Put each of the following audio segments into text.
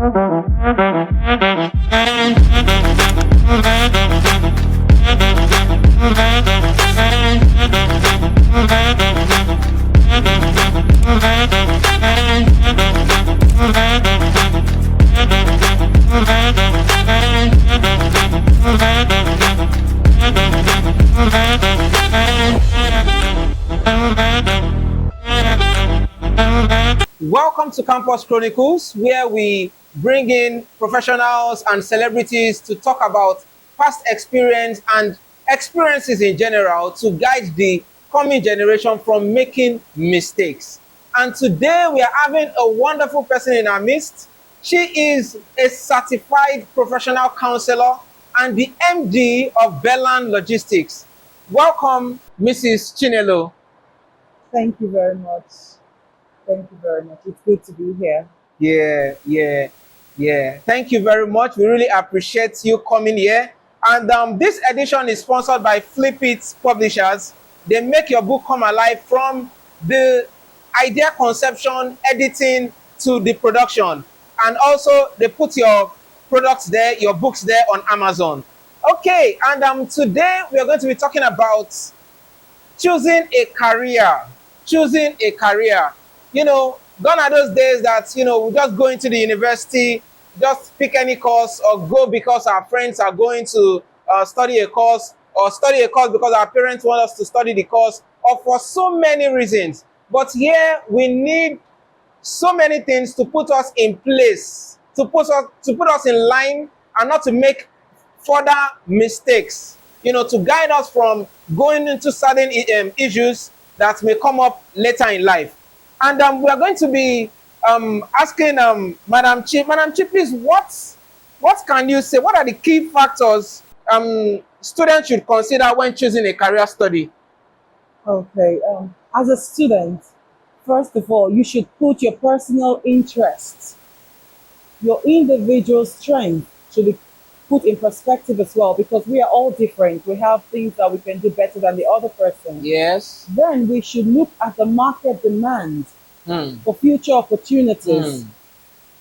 Welcome to Campus Chronicles, where we bring in professionals and celebrities to talk about past experience and experiences in general to guide the coming generation from making mistakes. And today we are having a wonderful person in our midst. She is a certified professional counselor and the MD of Belan Logistics. Welcome, Mrs. Chinelo. Thank you very much. Thank you very much. It's good to be here. Yeah. Thank you very much. We really appreciate you coming here. And this edition is sponsored by Flip It Publishers. They make your book come alive from the idea conception, editing to the production. And also they put your products there, your books there on Amazon. Okay, and today we are going to be talking about choosing a career. Choosing a career. You know, gone are those days that, we just go into the university, just pick any course or go because our friends are going to study a course, or study a course because our parents want us to study the course, or for so many reasons. But here we need so many things to put us in place, to put us in line and not to make further mistakes, to guide us from going into certain issues that may come up later in life. And we are going to be asking Madam Chief. Madam Chief, please, what can you say? What are the key factors students should consider when choosing a career study? Okay. As a student, first of all, you should put your personal interests, your individual strength should be put in perspective as well, because we are all different. We have things that we can do better than the other person. Yes. Then we should look at the market demand for future opportunities.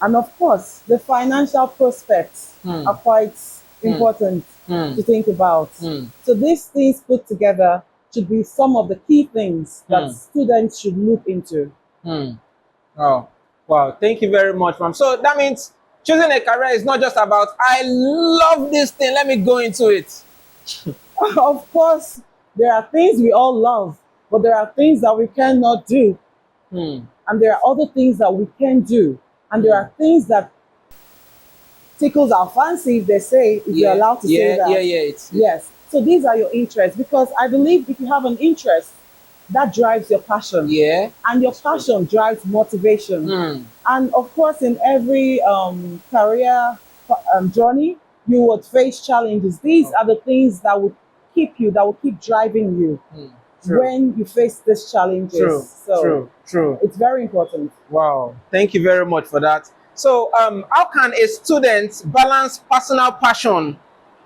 And of course, the financial prospects are quite important to think about. So these things put together should be some of the key things that students should look into. Oh, wow. Thank you very much, ma'am. So that means choosing a career is not just about, I love this thing, let me go into it. Of course, there are things we all love, but there are things that we cannot do. And there are other things that we can do. And there are things that tickles our fancy, if they say, if you're allowed to say that. Yes. So these are your interests, because I believe if you have an interest, that drives your passion. Yeah. And your passion drives motivation. And of course, in every career journey, you would face challenges. These are the things that would keep driving you when you face these challenges. True. It's very important. Wow. Thank you very much for that. So how can a student balance personal passion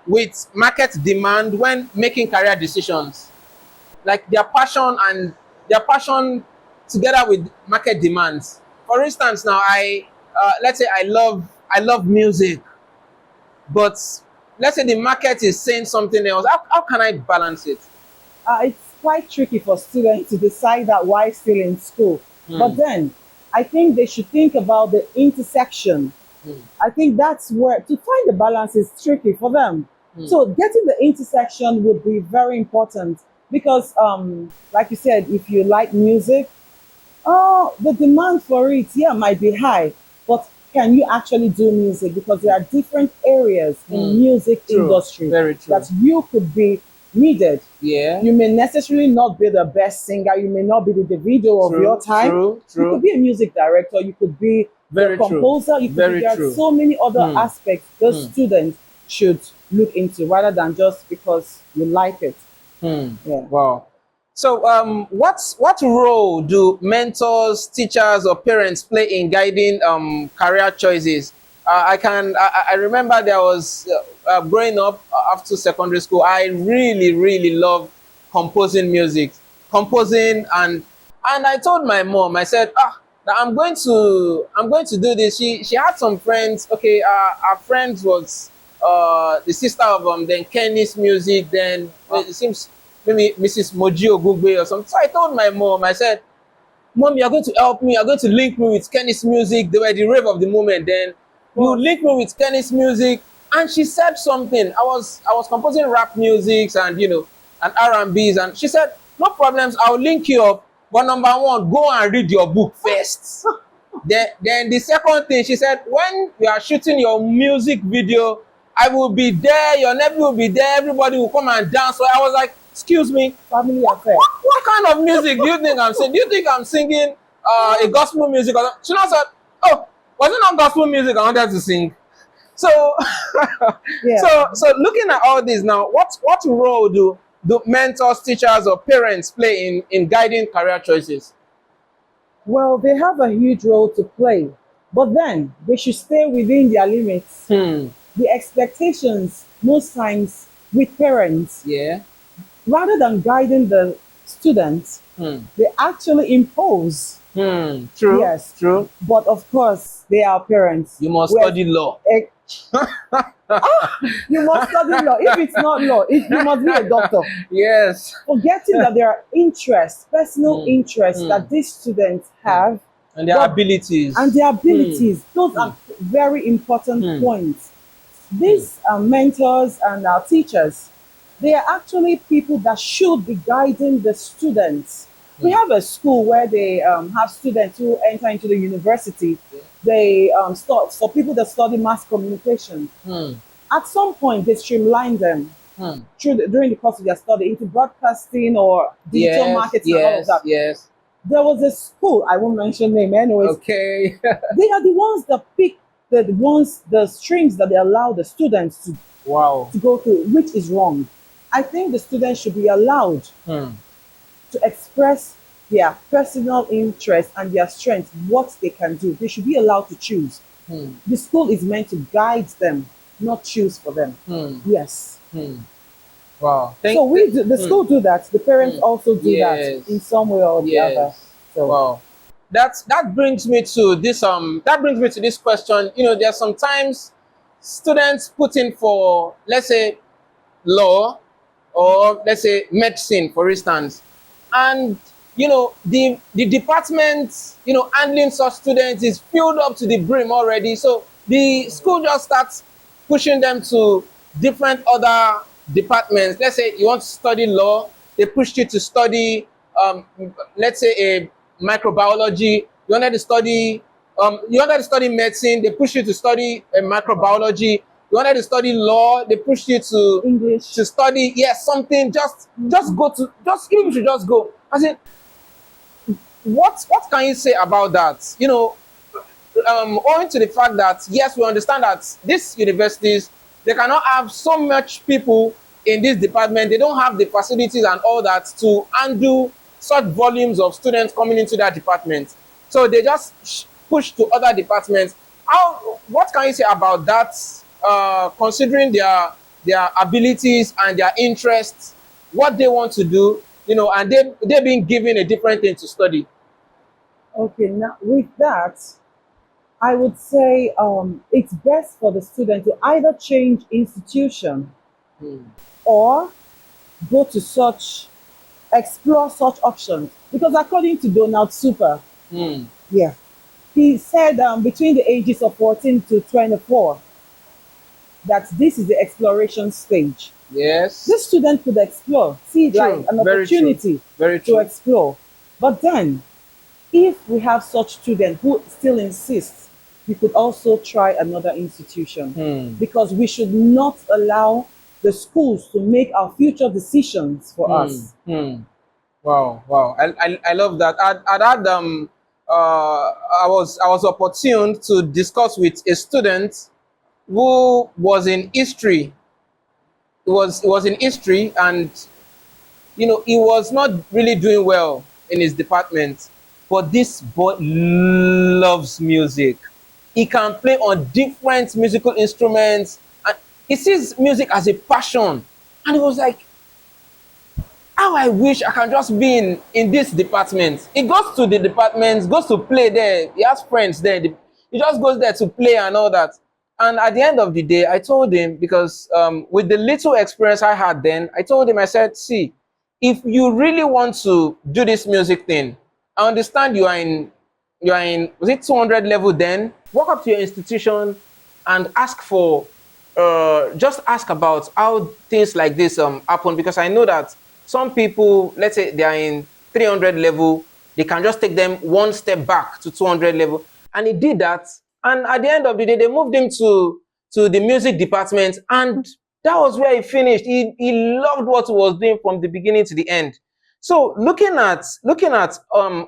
with market demand when making career decisions? Like their passion together with market demands. For instance, now let's say I love music, but let's say the market is saying something else. How can I balance it? It's quite tricky for students to decide that while still in school. But then I think they should think about the intersection. I think that's where to find the balance is tricky for them. So getting the intersection would be very important, because like you said, if you like music, the demand for it might be high, but can you actually do music? Because there are different areas in music industry that you could be needed. You may necessarily not be the best singer, you may not be the Davido of your time. You could be a music director, you could be a composer, you could be, there are so many other aspects those students should look into, rather than just because you like it. Wow. So what role do mentors, teachers, or parents play in guiding career choices? I remember there was growing up after secondary school, I really love composing music, and I told my mom, I said, that I'm going to do this. She had some friends. Okay, our friends was the sister of then Kenny's Music. Then it seems maybe Mrs. Moji Ogugbe or something. So I told my mom. I said, "Mom, you're going to help me. You're going to link me with Kenny's Music. They were the rave of the moment. Then you link me with Kenny's Music." And she said something. I was composing rap musics and and R&Bs, and she said, "No problems. I'll link you up. But number one, go and read your book first." Then the second thing she said, "When you are shooting your music video, I will be there. Your nephew will be there. Everybody will come and dance." So I was like, "Excuse me, Family affair. what kind of music do you think I'm singing? Do you think I'm singing a gospel music?" Or something? She now said, "Oh, was it not gospel music I wanted to sing?" So, Yeah. so looking at all this now, what role do mentors, teachers, or parents play in guiding career choices? Well, they have a huge role to play, but then they should stay within their limits. Hmm. The expectations most times with parents, Yeah. rather than guiding the students, Hmm. they actually impose. Hmm. True. Yes. True. But of course, they are parents. You must We're- study law. eh, you must study law. If it's not law, you must be a doctor. Yes. Forgetting that there are interests, personal interests that these students have, And their But- abilities. and their abilities. Those are very important points. These mentors and our teachers, they are actually people that should be guiding the students. We have a school where they have students who enter into the university. They start for people that study mass communication. Hmm. At some point, they streamline them Hmm. during the course of their study into broadcasting or digital marketing and all of Yes. that. Yes. There was a school, I won't mention name anyways. Okay. They are the ones that pick the streams that they allow the students Wow. to go through, which is wrong. I think the students should be allowed Hmm. to express their personal interest and their strength, what they can do. They should be allowed to choose. Hmm. The school is meant to guide them, not choose for them. Hmm. Yes. Hmm. Wow. So we do, the school do that. The parents also do Yes. that in some way or the other. Yes. So Wow. That brings me to this question. There are sometimes students put in for, let's say, law, or let's say medicine, for instance, and the department handling such students is filled up to the brim already. So the school just starts pushing them to different other departments. Let's say you want to study law, they pushed you to study let's say a microbiology. You wanted to study medicine, they push you to study a microbiology. You wanted to study law, they pushed you to English. study something. Just go to, just even if you just go. I said, what can you say about that? Owing to the fact that yes, we understand that these universities, they cannot have so much people in this department. They don't have the facilities and all that to handle such volumes of students coming into that department. So they just push to other departments. What can you say about that? Considering their abilities and their interests, what they want to do, and they're being given a different thing to study. Okay, now with that, I would say it's best for the student to either change institution or go to explore such options. Because according to Donald Super, yeah, he said between the ages of 14 to 24, that this is the exploration stage. Yes. This student could explore, see it True. like an Very true. opportunity Very to true. explore. But then, if we have such students who still insist, we could also try another institution, because we should not allow the schools to make our future decisions for us. Wow. I love that. I'd had I was opportune to discuss with a student who was in history. He was in history, and he was not really doing well in his department. But this boy loves music. He can play on different musical instruments, and he sees music as a passion. And he was like, how I wish I can just be in this department. He goes to the department, goes to play there. He has friends there. He just goes there to play and all that. And at the end of the day, I told him, because with the little experience I had then, I told him, I said, see, if you really want to do this music thing, I understand you are in was it 200 level then? Walk up to your institution and ask for just ask about how things like this happen, because I know that some people, let's say they are in 300 level, they can just take them one step back to 200 level. And he did that. And at the end of the day, they moved him to the music department. And that was where he finished. He loved what he was doing from the beginning to the end. So looking at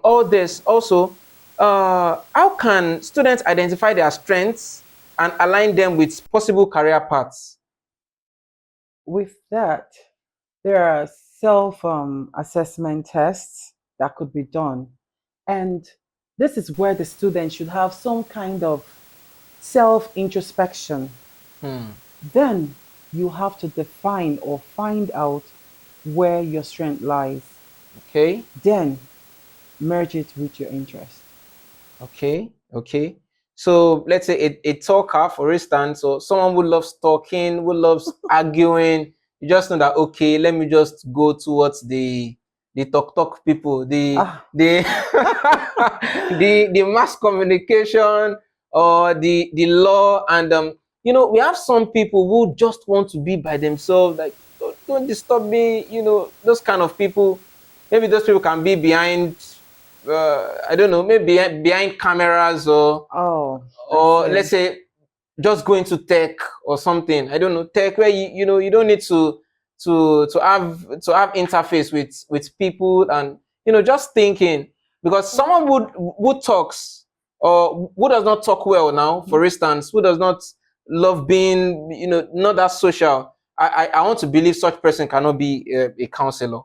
all this also, how can students identify their strengths and align them with possible career paths? With that, there are self assessment tests that could be done. And this is where the student should have some kind of self introspection. Hmm. Then you have to define or find out where your strength lies. Okay. Then merge it with your interest. Okay. Okay. So let's say a talker, for instance, or someone who loves talking, who loves arguing, you just know that, okay, let me just go towards the talk people, the Ah, the the mass communication, or the law. And we have some people who just want to be by themselves, like, don't disturb me, those kind of people. Maybe those people can be behind, I don't know, maybe behind cameras, or oh, I let's see. say just go into tech or something. I don't know, tech where you don't need to have interface with people, and just thinking, because someone who talks, or who does not talk well now, for instance, who does not love being, not that social. I want to believe such person cannot be a counselor.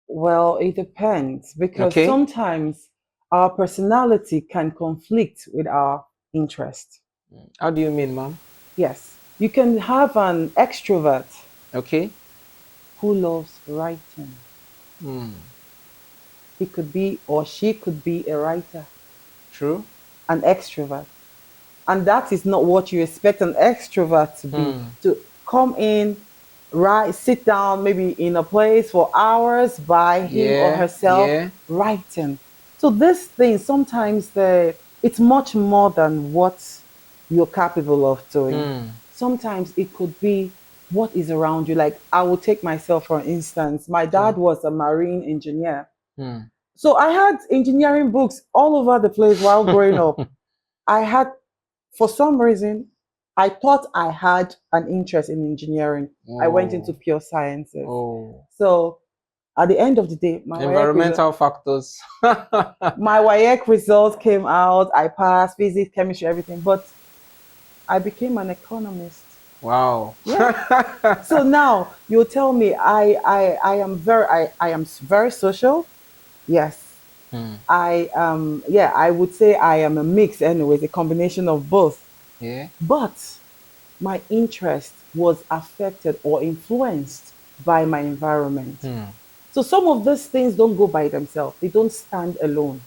Well, it depends because Okay. sometimes our personality can conflict with our interest. How do you mean, ma'am? Yes, you can have an extrovert Okay. who loves writing. Hmm. He could be or she could be a writer, True. an extrovert. And that is not what you expect an extrovert to be. Hmm. To come in, write, sit down, maybe in a place for hours by him or Yeah. herself Yeah. writing. So this thing sometimes it's much more than what you're capable of doing. Hmm. Sometimes it could be what is around you. Like I will take myself for instance. My Hmm. dad was a marine engineer. Hmm. So I had engineering books all over the place while growing up. I had, for some reason, I thought I had an interest in engineering. I went into Oh. pure sciences. Oh. So at the end of the day, Environmental factors. my WAEC results came out. I passed physics, chemistry, everything. But I became an economist. Wow. Yeah. So now you'll tell me I am very social. Yes. Hmm. I would say I am a mix anyways, a combination of both. Yeah. But my interest was affected or influenced by my environment. Hmm. So some of these things don't go by themselves, they don't stand alone.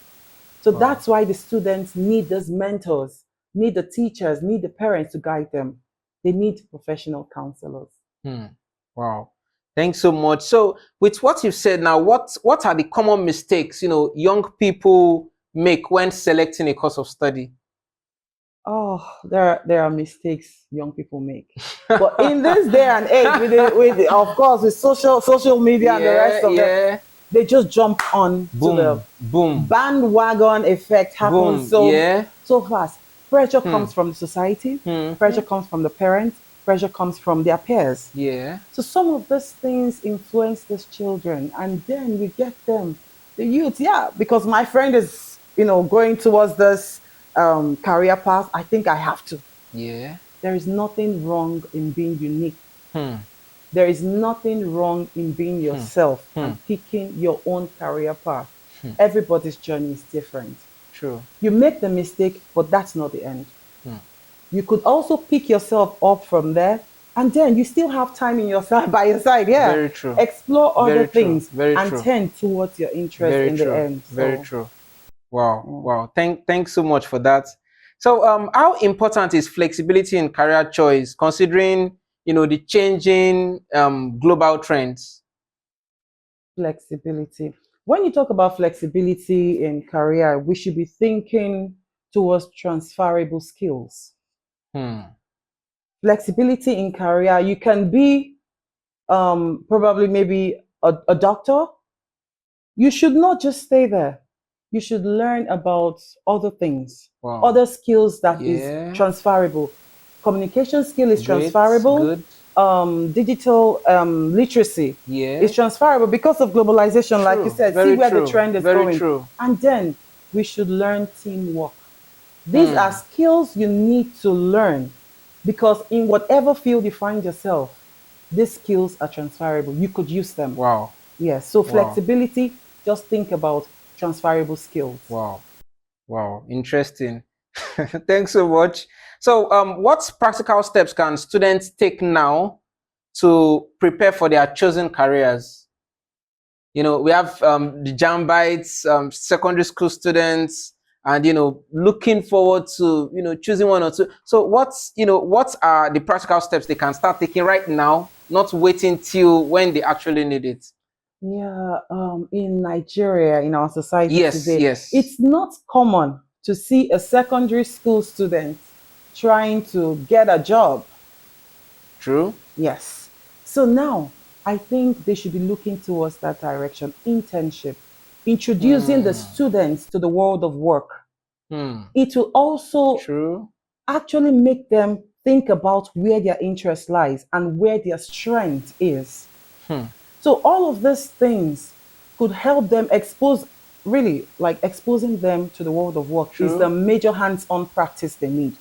So Wow. that's why the students need those mentors, need the teachers, need the parents to guide them. They need professional counselors. Hmm. Wow. Thanks so much. So, with what you've said now, what are the common mistakes young people make when selecting a course of study? Oh, there are mistakes young people make. But in this day and age, of course with social media and the Yeah. rest of them, Yeah. they just jump on to the Boom. Boom. bandwagon effect happens Boom. Yeah. so fast. Pressure Hmm. comes from the society, Hmm. pressure comes from the parents, pressure comes from their peers. Yeah. So some of these things influence these children, and then we get them, the youth, yeah, because my friend is, going towards this career path. I think I have to. Yeah. There is nothing wrong in being unique. Hmm. There is nothing wrong in being Hmm. yourself Hmm. and picking your own career path. Hmm. Everybody's journey is different. True. You make the mistake, but that's not the end. Hmm. You could also pick yourself up from there and then you still have time in your side by your side. Yeah, Very true. explore other Very true. things Very and true. tend towards your interest Very in the true. end. Very So true. Wow. yeah. Wow. Thanks so much for that. So how important is flexibility in career choice considering, the changing global trends? Flexibility. When you talk about flexibility in career, we should be thinking towards transferable skills. Hmm. Flexibility in career, you can be probably maybe a doctor. You should not just stay there. You should learn about other things, Wow. other skills that is Yeah. transferable. Communication skill is Great. transferable. Good. Digital literacy is Yeah. transferable because of globalization, like you True. said. See Very where the true. trend is Very going. true. And then we should learn teamwork. These are Hmm. skills you need to learn because in whatever field you find yourself, these skills are transferable. You could use them. Wow. Yes. So Wow. flexibility, just think about transferable skills. Wow. Wow. Interesting. Thanks so much. So what practical steps can students take now to prepare for their chosen careers? We have the Jambites, secondary school students, and looking forward to choosing one or two. So what are the practical steps they can start taking right now, not waiting till when they actually need it? Yeah, in Nigeria, in our society Yes, today, yes, it's not common to see a secondary school student trying to get a job. true. Yes. So now I think they should be looking towards that direction. Internship, introducing the Hmm. students to the world of work. Hmm. It will also True. actually make them think about where their interest lies and where their strength is. Hmm. So all of these things could help them expose, really, like exposing them to the world of work is the True. major hands-on practice they need.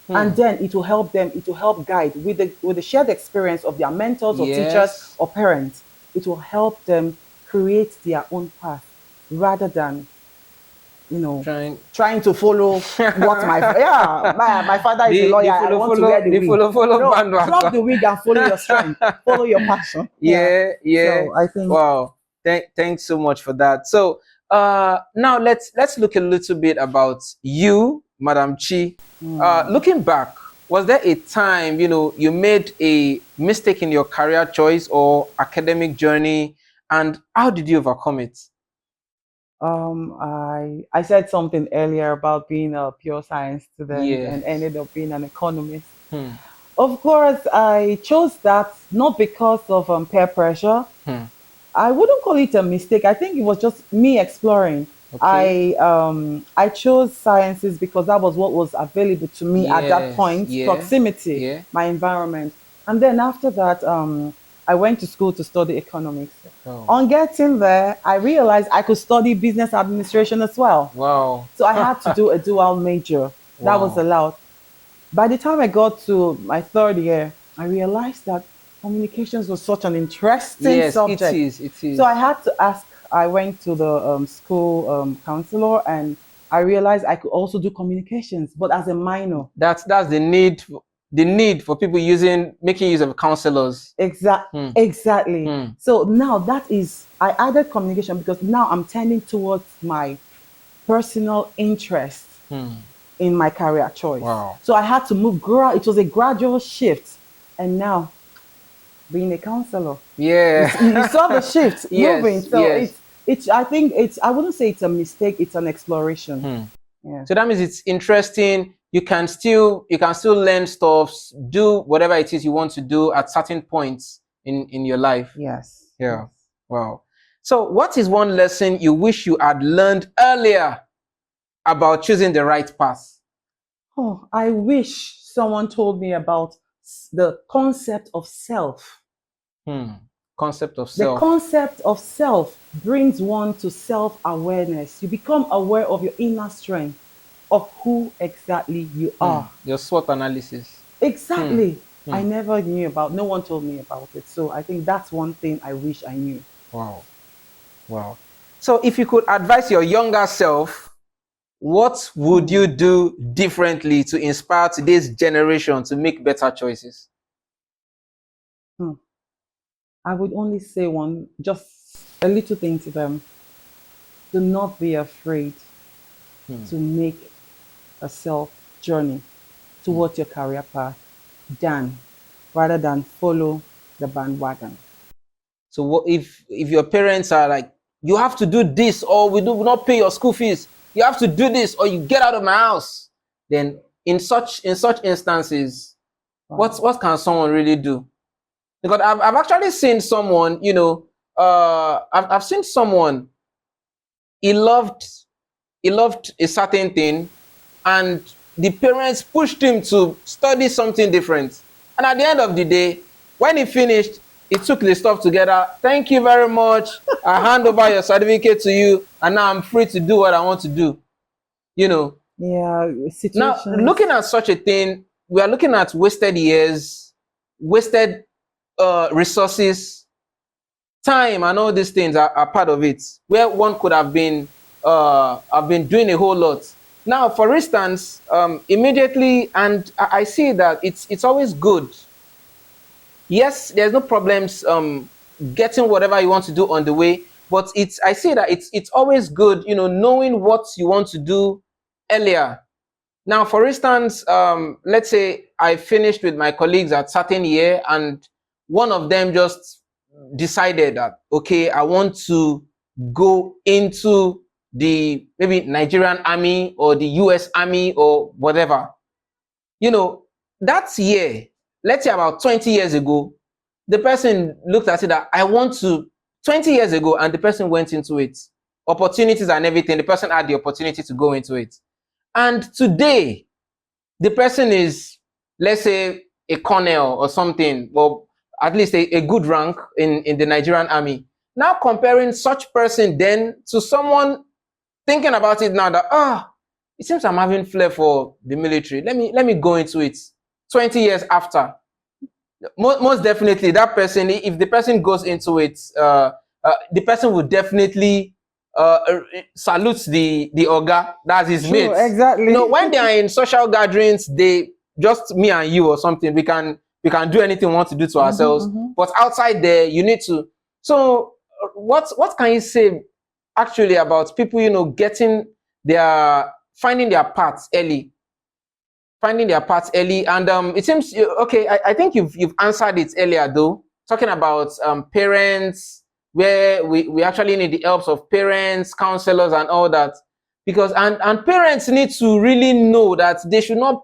And Hmm. then it will help guide with the shared experience of their mentors or teachers Yes. or parents. It will help them create their own path rather than, you know, Trying. trying to follow what my father is a The lawyer. I follow want to wear follow the the wig. follow No, drop bandwagon. the wig and follow your strength, follow your passion. Yeah. Yeah, yeah. So I think Wow. Thanks so much for that. So now let's look a little bit about you, Madam Chi. mm, Looking back, was there a time you made a mistake in your career choice or academic journey, and how did you overcome it? I said something earlier about being a pure science student Yeah. and ended up being an economist. Hmm. Of course, I chose that not because of peer pressure. Hmm. I wouldn't call it a mistake. I think it was just me exploring. Okay. I chose sciences because that was what was available to me at that Yes. point, Yeah. proximity, Yeah. my environment. And then after that, I went to school to study economics. Oh. On getting there, I realized I could study business administration as well. Wow. So I had to do a dual major. That was Wow. allowed. By the time I got to my third year, I realized that communications was such an interesting Yes, it subject. is. It So is. I had to ask, I went to the school counselor and I realized I could also do communications, but as a minor. That's the need for people making use of counselors. Hmm. Exactly. Hmm. So now I added communication because now I'm tending towards my personal interest Hmm. in my career choice. Wow. So I had to move, it was a gradual shift. And now being a counselor. Yeah. You saw the shift moving. Yes. So Yes. I think I wouldn't say it's a mistake, it's an exploration. Hmm. Yeah. So that means it's interesting. You can still learn stuff, do whatever it is you want to do at certain points in your life. Yes. Yeah. Yes. Wow. So what is one lesson you wish you had learned earlier about choosing the right path? Oh, I wish someone told me about the concept of self. Hmm. Concept of The self. concept of self brings one to self awareness. You become aware of your inner strength, of who exactly you Hmm. are. Your SWOT analysis. Hmm. Exactly. I Hmm. never knew about, no one told me about it. So I think that's one thing I wish I knew. Wow. Wow. So if you could advise your younger self, what would you Hmm. do differently to inspire today's generation to make better choices? Hmm. I would only say just a little thing to them. Do not be afraid Hmm. to make a self journey towards your career path than rather than follow the bandwagon. So what if your parents are like, you have to do this or we do not pay your school fees, you have to do this or you get out of my house, then in such instances, Wow. what can someone really do? Because I've actually seen someone, I've seen someone, he loved he loved a certain thing, and the parents pushed him to study something different. And at the end of the day, when he finished, he took the stuff together. Thank you very much. I hand over your certificate to you, and now I'm free to do what I want to do. You know. Yeah, Now, situations. looking at such a thing, we are looking at wasted years, wasted resources, time, and all these things are part of it, where one could have been doing a whole lot. Now, for instance, immediately, and I see that it's always good. Yes, there's no problems getting whatever you want to do on the way, but I see that it's always good, knowing what you want to do earlier. Now, for instance, let's say I finished with my colleagues at certain year, and one of them just decided that, okay, I want to go into the maybe Nigerian army or the US army or whatever. You know, that year, let's say about 20 years ago, the person looked at it that I want to, 20 years ago, and the person went into it. Opportunities and everything, the person had the opportunity to go into it. And today, the person is, let's say, a colonel or something, or at least a good rank in the Nigerian army. Now comparing such person then to someone thinking about it now that, it seems I'm having flair for the military. Let me go into it. 20 years after, most definitely that person, if the person goes into it, the person would definitely salute the oga, that's his True, mates. exactly. When they are in social gatherings, they just me and you or something, we can do anything we want to do to ourselves, Mm-hmm. but outside there you need to. So what can you say actually about people, getting their finding their paths early, and it seems okay. I think you've answered it earlier, though, talking about parents, where we actually need the helps of parents, counselors, and all that, because and parents need to really know that they should not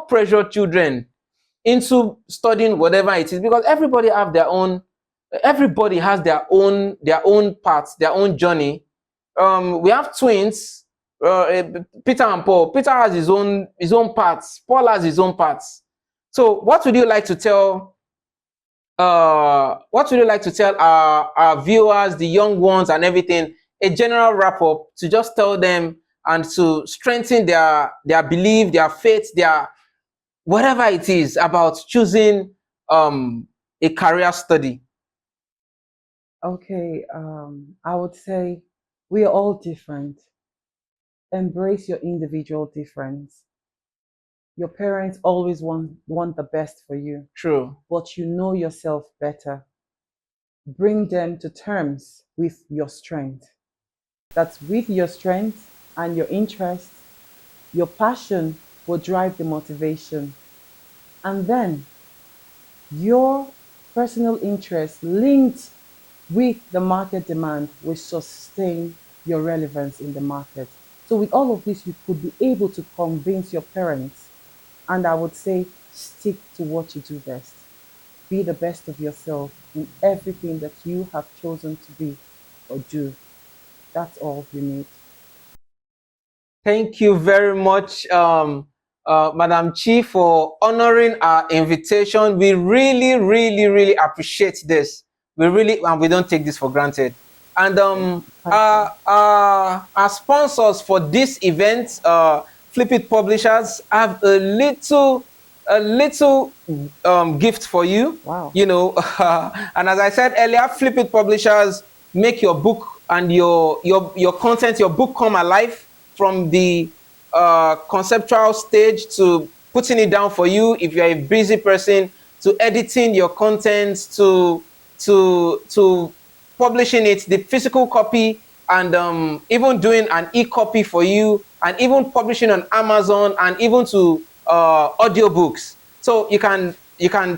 pressure children into studying whatever it is, because everybody has their own paths, their own journey. We have twins, Peter and Paul. Peter has his own parts. Paul has his own parts. So, what would you like to tell our viewers, the young ones, and everything? A general wrap up to just tell them and to strengthen their belief, their faith, their whatever it is about choosing a career study. Okay, I would say we are all different. Embrace your individual difference. Your parents always want the best for you, True. but you know yourself better. Bring them to terms with your strength. That's with your strength and your interests, your passion will drive the motivation. And then your personal interest linked with the market demand will sustain your relevance in the market. So, with all of this, you could be able to convince your parents. And I would say, stick to what you do best. Be the best of yourself in everything that you have chosen to be or do. That's all you need. Thank you very much, Madam Chief, for honoring our invitation. We really, really, really appreciate this. And we don't take this for granted. And Pleasure. our sponsors for this event, Flip It Publishers, have a little gift for you. Wow. And as I said earlier, Flip It Publishers make your book and your content, your book come alive from the conceptual stage to putting it down for you. If you're a busy person, to editing your content, to publishing it, the physical copy, and even doing an e-copy for you, and even publishing on Amazon, and even to audiobooks. So you can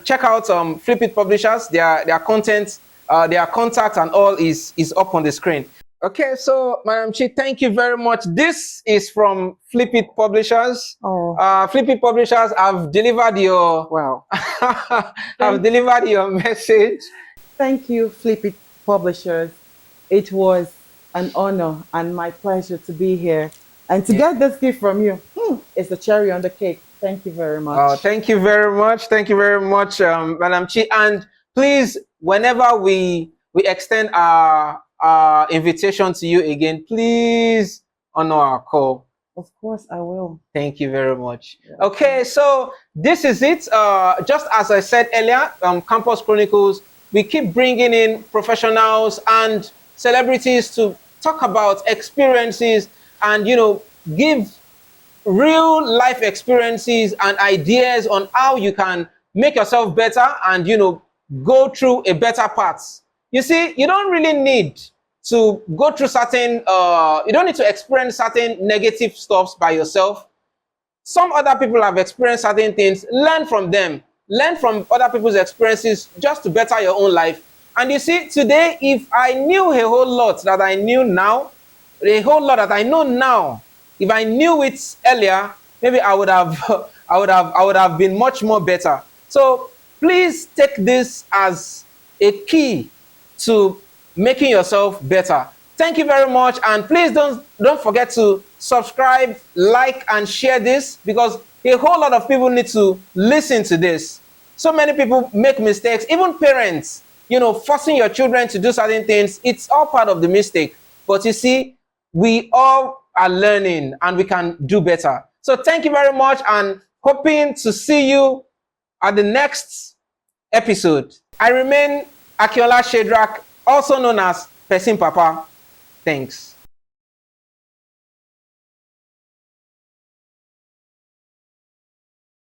check out Flip It Publishers. Their content, their contact, and all is up on the screen. Okay, so Madam Chi, thank you very much. This is from Flip It Publishers. Oh. Flip It Publishers have delivered your Wow. have delivered your message. Thank you, Flip It Publishers. It was an honor and my pleasure to be here. And to get this gift from you, it's the cherry on the cake. Thank you very much. Oh, thank you very much. Thank you very much, Madam Chi. And please, whenever we extend our invitation to you again, please honor our call. Of course, I will. Thank you very much. Okay, so this is it. Just as I said earlier, Campus Chronicles, we keep bringing in professionals and celebrities to talk about experiences and, give real life experiences and ideas on how you can make yourself better and, go through a better path. You see, you don't really need to go through certain, you don't need to experience certain negative stuffs by yourself. Some other people have experienced certain things. Learn from them. Learn from other people's experiences just to better your own life. And you see, today, if I knew a whole lot that I knew now, a whole lot that I know now, if I knew it earlier, maybe I would have, I would have been much more better. So please take this as a key to making yourself better. Thank you very much, and please don't forget to subscribe, like, and share this, because a whole lot of people need to listen to this. So many people make mistakes, even parents, forcing your children to do certain things. It's all part of the mistake. But you see, we all are learning and we can do better. So thank you very much, and hoping to see you at the next episode. I remain Akinola Shedrack, also known as Person Papa. Thanks.